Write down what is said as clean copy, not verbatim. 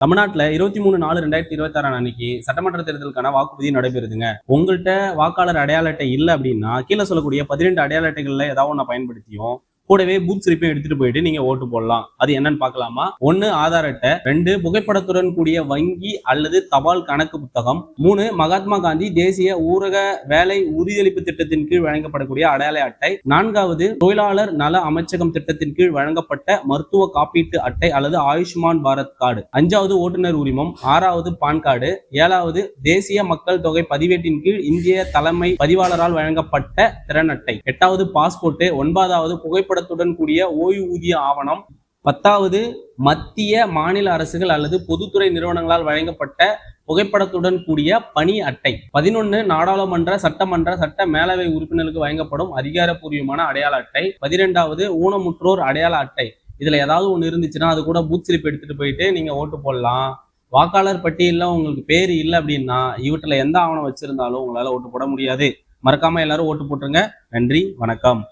தமிழ்நாட்டுல 23/4/2026 அன்னைக்கு சட்டமன்ற தேர்தலுக்கான வாக்குறுதி நடைபெறுதுங்க. உங்கள்கிட்ட வாக்காளர் அடையாள அட்டை இல்லை அப்படின்னா கீழே சொல்லக்கூடிய 12 அடையாள அட்டைகள்ல ஏதாவது ஒண்ணு பயன்படுத்தியும் கூடவே பூத் ஸ்லிப்பையும் எடுத்துட்டு போயிட்டு நீங்க ஓட்டு போடலாம். அது என்னன்னு பார்க்கலாமா? 1 ஆதார் அட்டை, 2 புகைப்படத்துடன் கூடிய வங்கி அல்லது தபால் கணக்கு புத்தகம், 3 மகாத்மா காந்தி தேசிய ஊரக வேலை உறுதியளிப்பு திட்டத்தின் கீழ் வழங்கப்படக்கூடிய அடையாள அட்டை, 4வது தொழிலாளர் நல அமைச்சகம் திட்டத்தின் கீழ் வழங்கப்பட்ட மருத்துவ காப்பீட்டு அட்டை அல்லது ஆயுஷ்மான் பாரத் கார்டு, 5வது ஓட்டுநர் உரிமம், 6வது பான் கார்டு, 7வது தேசிய மக்கள் தொகை பதிவேட்டின் கீழ் இந்திய தலைமை பதிவாளரால் வழங்கப்பட்ட திறன் அட்டை, 8வது பாஸ்போர்ட், 9வது புகைப்படத்துடன் கூடிய ஓய்வூதிய ஆவணம், 10வது மத்திய மாநில அரசுகள் அல்லது பொதுத்துறை நிறுவனங்களால் வழங்கப்பட்ட புகைப்படத்துடன் கூடிய பணி அட்டை, 11 நாடாளுமன்ற சட்டமன்ற சட்ட மேலவை உறுப்பினர்களுக்கு வழங்கப்படும் அதிகாரப்பூர்வமான அடையாள அட்டை, 12வது ஊனமுற்றோர் அடையாள அட்டை. இதுல ஏதாவது ஒண்ணு இருந்துச்சுன்னா அது கூட பூத் ஸ்லிப் எடுத்துட்டு போயிட்டு நீங்க ஓட்டு போடலாம். வாக்காளர் பட்டியல்ல உங்களுக்கு பேரு இல்லை அப்படின்னா இவற்றில எந்த ஆவணம் வச்சிருந்தாலும் உங்களால ஓட்டு போட முடியாது. மறக்காம எல்லாரும் ஓட்டு போட்டுருங்க. நன்றி, வணக்கம்.